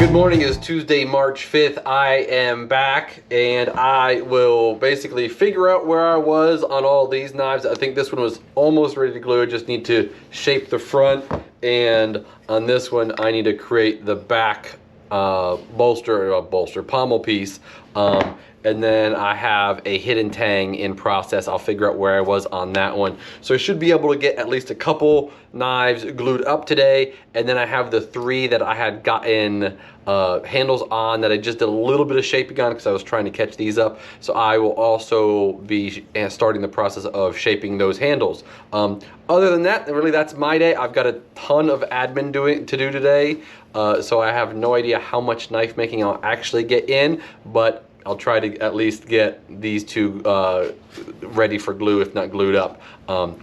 Good morning. It's Tuesday, March 5th. I am back and I will basically figure out where I was on all these knives. I think this one was almost ready to glue. I just need to shape the front, and on this one I need to create the back pommel piece. And then I have a hidden tang in process. I'll figure out where I was on that one. So I should be able to get at least a couple knives glued up today. And then I have the three that I had gotten handles on that I just did a little bit of shaping on because I was trying to catch these up. So I will also be starting the process of shaping those handles. Other than that, really that's my day. I've got a ton of admin to do today. So I have no idea how much knife making I'll actually get in, but I'll try to at least get these two ready for glue, if not glued up.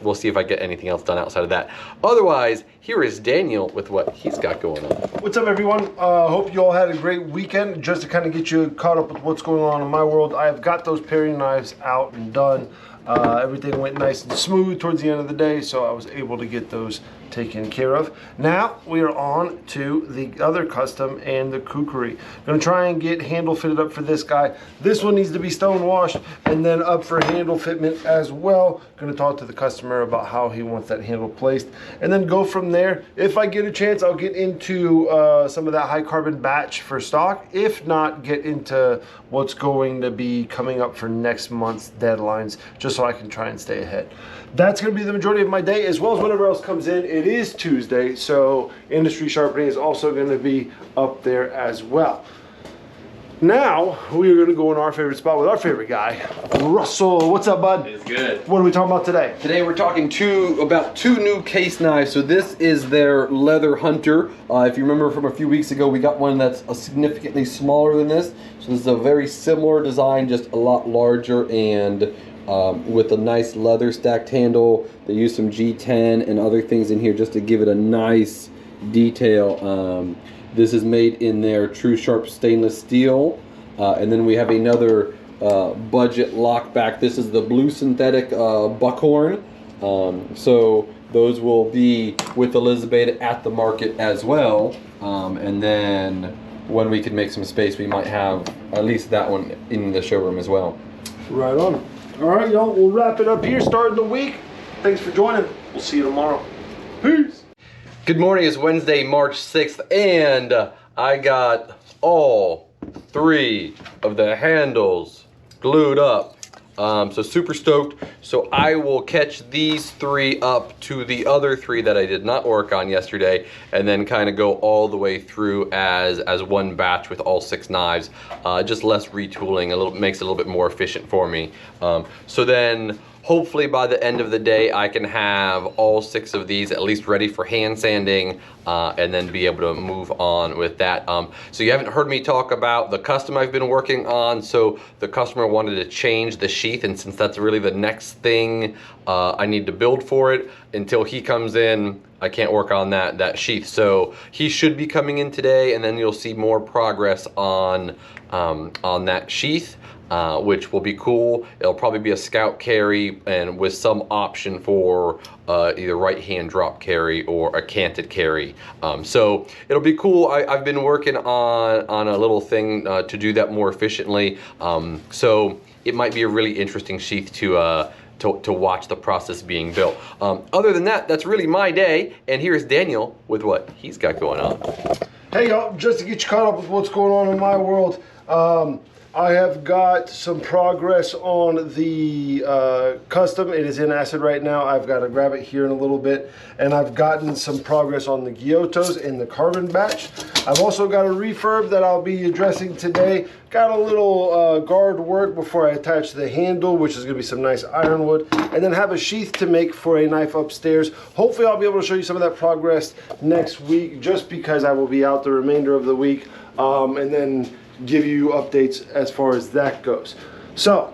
We'll see if I get anything else done outside of that. Otherwise, here is Daniel with what he's got going on. What's up, everyone? Hope you all had a great weekend. Just to kind of get you caught up with what's going on in my world, I have got those paring knives out and done. Everything went nice and smooth towards the end of the day, so I was able to get those taken care of. Now we are on to the other custom and the kukri. Gonna try and get handle fitted up for this guy. This one needs to be stone washed and then up for handle fitment as well. Gonna talk to the customer about how he wants that handle placed and then go from there. If I get a chance, I'll get into some of that high carbon batch for stock. If not, get into what's going to be coming up for next month's deadlines, just so I can try and stay ahead. That's going to be the majority of my day, as well as whatever else comes in. It is Tuesday, so industry sharpening is also going to be up there as well. Now we are going to go in our favorite spot with our favorite guy, Russell. What's up, bud? It's good. What are we talking about today? Today we're talking about two new case knives. So this is their Leather Hunter. If you remember from a few weeks ago, we got one that's significantly smaller than this. So this is a very similar design, just a lot larger and with a nice leather stacked handle. They use some G10 and other things in here just to give it a nice detail. This is made in their True Sharp stainless steel. And then we have another budget lockback. This is the blue synthetic buckhorn. So those will be with Elizabeth at the market as well. And then when we can make some space, we might have at least that one in the showroom as well. Right on. All right, y'all, we'll wrap it up here, starting the week. Thanks for joining. We'll see you tomorrow. Peace. Good morning. It's Wednesday, March 6th, and I got all three of the handles glued up. So super stoked. So I will catch these three up to the other three that I did not work on yesterday, and then kind of go all the way through as one batch with all 6 knives. Just less retooling, makes it a little bit more efficient for me. So then hopefully by the end of the day, I can have all 6 of these at least ready for hand sanding, and then be able to move on with that. So you haven't heard me talk about the custom I've been working on. So the customer wanted to change the sheath, and since that's really the next thing I need to build for it, until he comes in, I can't work on that sheath. So he should be coming in today, and then you'll see more progress on that sheath. Which will be cool. It'll probably be a scout carry and with some option for either right hand drop carry or a canted carry. So it'll be cool. I've been working on a little thing to do that more efficiently. So it might be a really interesting sheath to watch the process being built. Other than that, that's really my day. And here's Daniel with what he's got going on. Hey y'all, just to get you caught up with what's going on in my world, I have got some progress on the custom. It is in acid right now. I've got to grab it here in a little bit. And I've gotten some progress on the Giottos in the carbon batch. I've also got a refurb that I'll be addressing today. Got a little guard work before I attach the handle, which is going to be some nice ironwood. And then have a sheath to make for a knife upstairs. Hopefully I'll be able to show you some of that progress next week, just because I will be out the remainder of the week. And then give you updates as far as that goes. So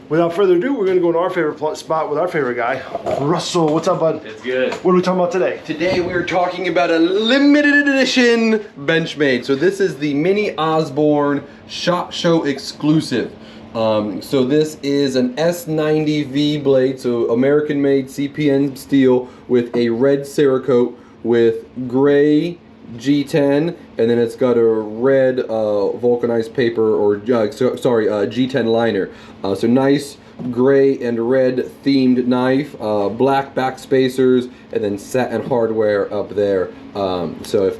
without further ado, we're going to go to our favorite spot with our favorite guy, Russell. What's up, bud? It's good. What are we talking about today? Today we're talking about a limited edition Benchmade. So this is the Mini Osborne SHOT Show exclusive. So this is an S90V blade, so American made CPN steel with a red Cerakote with gray G10, and then it's got a red vulcanized paper, or G10 liner. So nice gray and red themed knife, black back spacers, and then satin hardware up there. So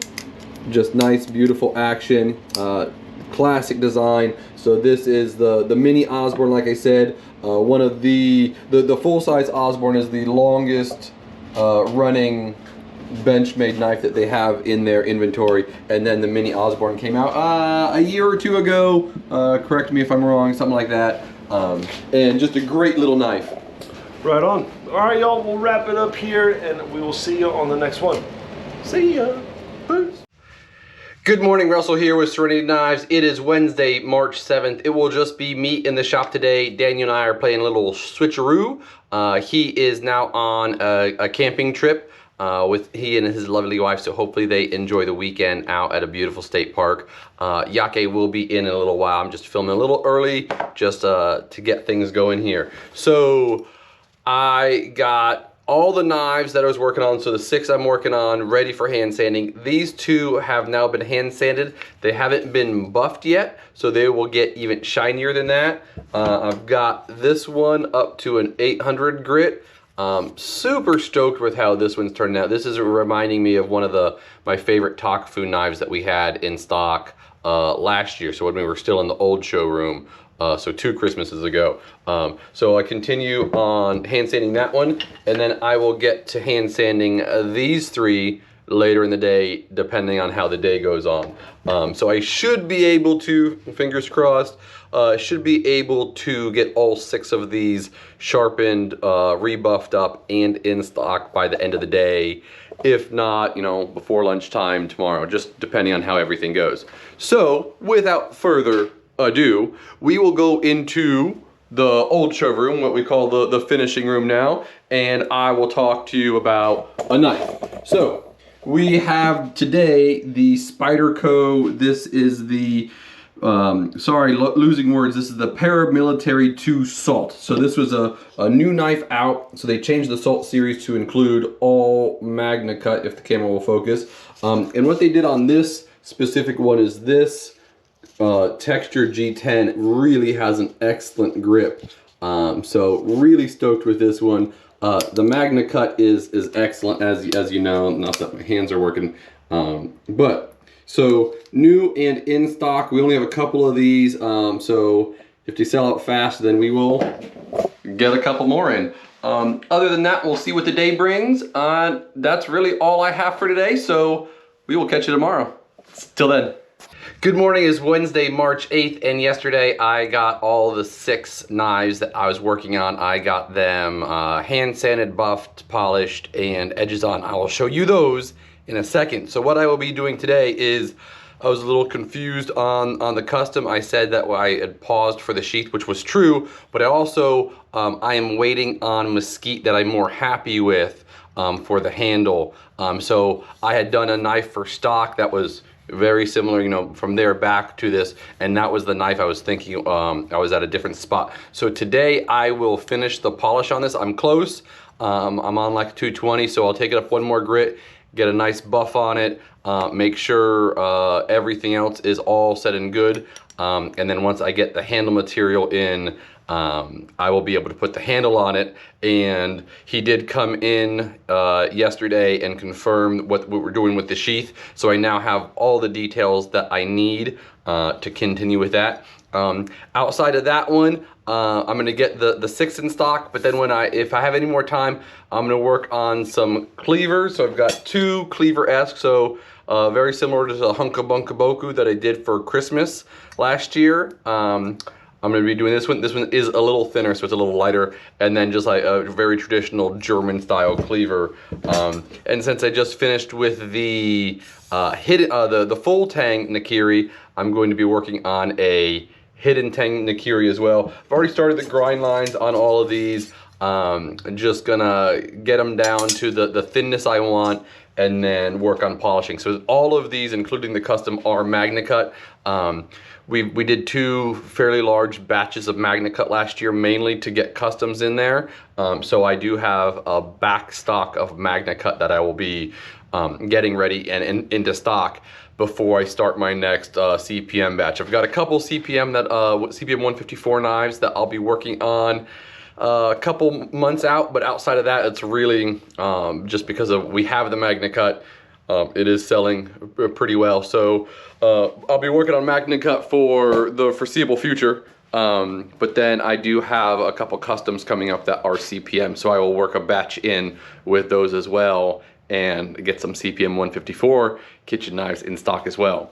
just nice, beautiful action, classic design. So this is the mini Osborne, like I said. One of the full-size Osborne is the longest running Benchmade knife that they have in their inventory, and then the mini Osborne came out a year or two ago. Correct me if I'm wrong, something like that. And just a great little knife. Right on. All right, y'all, we'll wrap it up here, and we will see you on the next one. See ya. Peace. Good morning, Russell here with Serenity Knives. It is Wednesday, March 7th. It will just be me in the shop today. Daniel and I are playing a little switcheroo. He is now on a camping trip with he and his lovely wife, so hopefully they enjoy the weekend out at a beautiful state park. Yake will be in a little while. I'm just filming a little early just to get things going here. So I got all the knives that I was working on, so the 6 I'm working on, ready for hand sanding. These 2 have now been hand sanded. They haven't been buffed yet, so they will get even shinier than that. I've got this one up to an 800 grit. Super stoked with how this one's turned out. This is reminding me of one of my favorite Takfu knives that we had in stock last year, so when we were still in the old showroom. So 2 Christmases ago. So I continue on hand sanding that one, and then I will get to hand sanding these 3 later in the day, depending on how the day goes on. So I should be able to, fingers crossed, should be able to get all 6 of these sharpened, rebuffed up, and in stock by the end of the day. If not, you know, before lunchtime tomorrow, just depending on how everything goes. So without further ado, we will go into the old showroom, what we call the finishing room now, and I will talk to you about a knife. So we have today the Spyderco. This is the losing words. This is the Paramilitary 2 Salt. So this was a new knife out. So they changed the Salt series to include all Magna Cut, if the camera will focus. And what they did on this specific one is this texture G10 really has an excellent grip. So really stoked with this one. The Magna Cut is excellent, as you know. Not that my hands are working, but so new and in stock. We only have a couple of these, so if they sell out fast, then we will get a couple more in. Other than that, we'll see what the day brings. That's really all I have for today, so we will catch you tomorrow. Till then. Good morning. Is Wednesday, March 8th, and yesterday I got all the 6 knives that I was working on. I got them hand sanded, buffed, polished, and edges on. I will show you those in a second. So what I will be doing today is, I was a little confused on the custom. I said that I had paused for the sheath, which was true, but I also, I am waiting on mesquite that I'm more happy with for the handle. So I had done a knife for stock that was very similar, you know, from there back to this, and that was the knife I was thinking. I was at a different spot. So today I will finish the polish on this. I'm close. I'm on like 220, so I'll take it up one more grit, get a nice buff on it, make sure everything else is all set and good, and then once I get the handle material in, I will be able to put the handle on it. And he did come in yesterday and confirm what we're doing with the sheath, so I now have all the details that I need to continue with that. Outside of that one, I'm gonna get the 6 in stock, but then if I have any more time, I'm gonna work on some cleavers. So I've got 2 cleaver-esque, so very similar to the Hunka Bunka Boku that I did for Christmas last year. I'm gonna be doing this one. This one is a little thinner, so it's a little lighter, and then just like a very traditional German style cleaver. And since I just finished with the the full tang Nakiri, I'm going to be working on a hidden tang Nakiri as well. I've already started the grind lines on all of these. I'm just gonna get them down to the thinness I want, and then work on polishing. So all of these, including the custom, are MagnaCut. We did 2 fairly large batches of MagnaCut last year, mainly to get customs in there. So I do have a back stock of MagnaCut that I will be getting ready and into stock before I start my next CPM batch. I've got a couple CPM CPM 154 knives that I'll be working on a couple months out, but outside of that, it's really just because we have the MagnaCut. It is selling pretty well, so I'll be working on MagnaCut for the foreseeable future. But then I do have a couple customs coming up that are CPM, so I will work a batch in with those as well and get some CPM 154 kitchen knives in stock as well.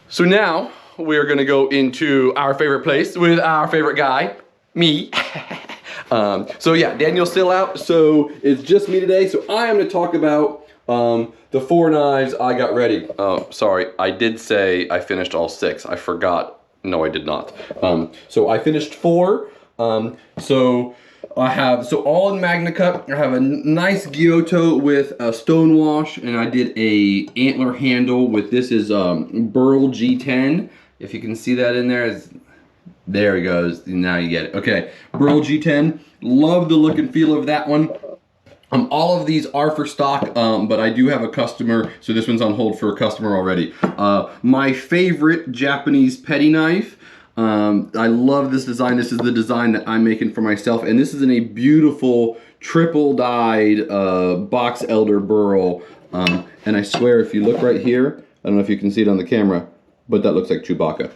So now we are going to go into our favorite place with our favorite guy, me. So yeah, Daniel's still out, so it's just me today. So I am going to talk about the 4 knives I got ready. Sorry, I did say I finished all 6. I forgot. No, I did not. So I finished 4. So I have, all in MagnaCut. I have a nice Giotto with a stone wash, and I did a antler handle with, this is Burl G10. If you can see that in there, there he goes. Now you get it. Okay, Burl G10. Love the look and feel of that one. All of these are for stock, but I do have a customer, so this one's on hold for a customer already. My favorite Japanese petty knife. I love this design. This is the design that I'm making for myself, and this is in a beautiful triple dyed box elder burl. And I swear, if you look right here, I don't know if you can see it on the camera, but that looks like Chewbacca.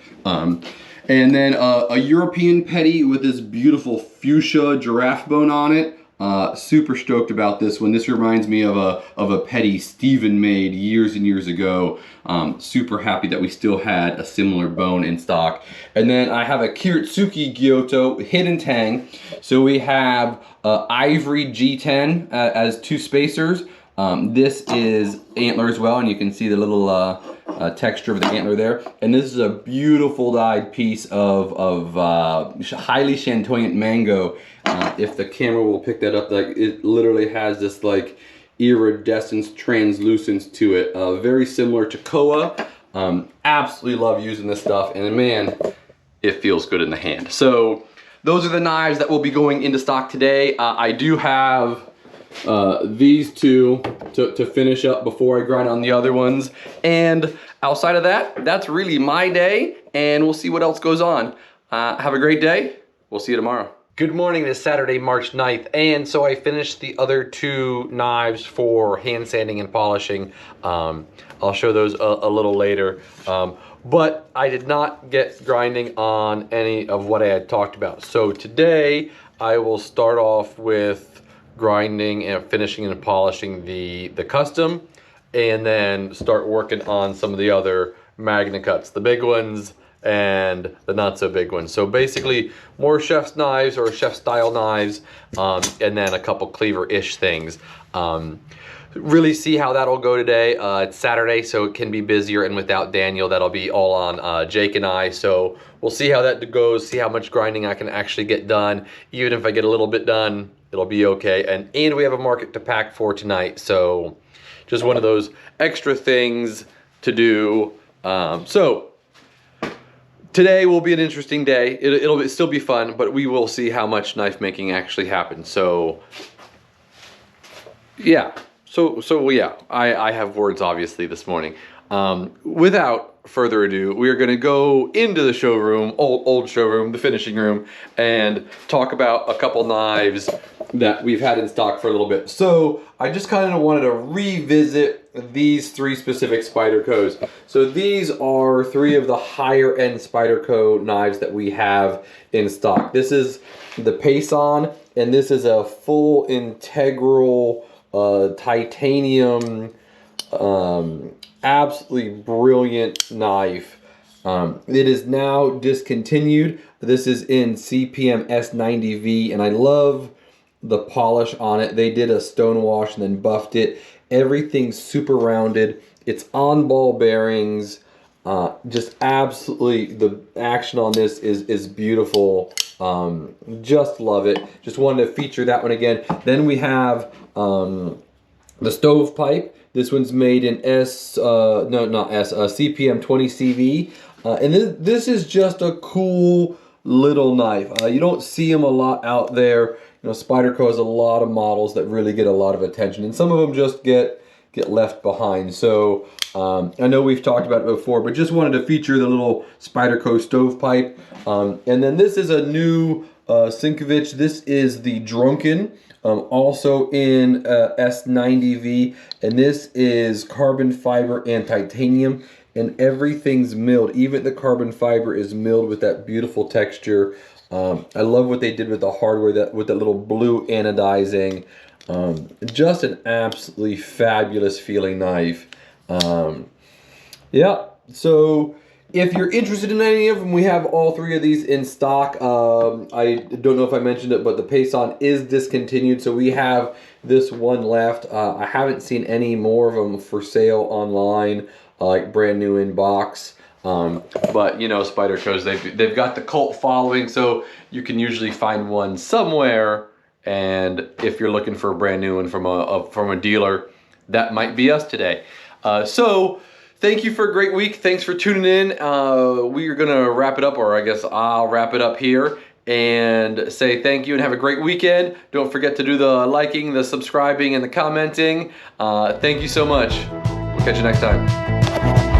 And then a European petty with this beautiful fuchsia giraffe bone on it. Super stoked about this one. This reminds me of a petty Steven made years and years ago. Super happy that we still had a similar bone in stock. And then I have a Kiritsuki Giotto hidden tang. So we have ivory G10 as 2 spacers. This is antler as well, and you can see the little texture of the antler there. And this is a beautiful dyed piece of highly chantoyant mango. If the camera will pick that up, like, it literally has this like iridescence, translucence to it. Very similar to Koa. Absolutely love using this stuff, and man, it feels good in the hand. So those are the knives that will be going into stock today. I do have these 2 to finish up before I grind on the other ones. And outside of that, that's really my day, and we'll see what else goes on. Have a great day. We'll see you tomorrow. Good morning. This Saturday, March 9th, and so I finished the other 2 knives for hand sanding and polishing. I'll show those a little later. But I did not get grinding on any of what I had talked about. So today, I will start off with grinding and finishing and polishing the custom, and then start working on some of the other MagnaCuts, the big ones and the not so big ones. So basically more chef's knives or chef style knives, and then a couple cleaver-ish things. Really see how that'll go today. It's Saturday, so it can be busier, and without Daniel, that'll be all on Jake and I. So we'll see how that goes, see how much grinding I can actually get done. Even if I get a little bit done, it'll be okay. And we have a market to pack for tonight, so just one of those extra things to do. So today will be an interesting day. It'll still be fun, but we will see how much knife making actually happens. So yeah. So yeah, I have words obviously this morning. Without further ado, we are going to go into the showroom, old showroom, the finishing room, and talk about a couple knives that we've had in stock for a little bit. So I just kind of wanted to revisit these 3 specific Spydercos. So these are 3 of the higher end Spyderco knives that we have in stock. This is the Payson, and this is a full integral titanium, absolutely brilliant knife. It is now discontinued. This is in CPM S90V, and I love the polish on it. They did a stone wash and then buffed it. Everything's super rounded. It's on ball bearings. Just absolutely, the action on this is beautiful. Just love it. Just wanted to feature that one again. Then we have The stovepipe. This one's made in CPM 20 CV. And this is just a cool little knife. You don't see them a lot out there. You know, Spyderco has a lot of models that really get a lot of attention, and some of them just get left behind. So I know we've talked about it before, but just wanted to feature the little Spyderco stovepipe. And then this is a new Sinkovich. This is the Drunken, also in S90V, and this is carbon fiber and titanium, and everything's milled. Even the carbon fiber is milled with that beautiful texture. I love what they did with the hardware, with that little blue anodizing. Just an absolutely fabulous feeling knife. Yeah, so if you're interested in any of them, we have all 3 of these in stock. I don't know if I mentioned it, but the Payson is discontinued, so we have this one left. I haven't seen any more of them for sale online, like brand new in box. But you know, Spyderco's, they've got the cult following, so you can usually find one somewhere. And if you're looking for a brand new one from a dealer, that might be us today. So thank you for a great week. Thanks for tuning in. We are gonna wrap it up, or I guess I'll wrap it up here and say thank you and have a great weekend. Don't forget to do the liking, the subscribing, and the commenting. Thank you so much. We'll catch you next time.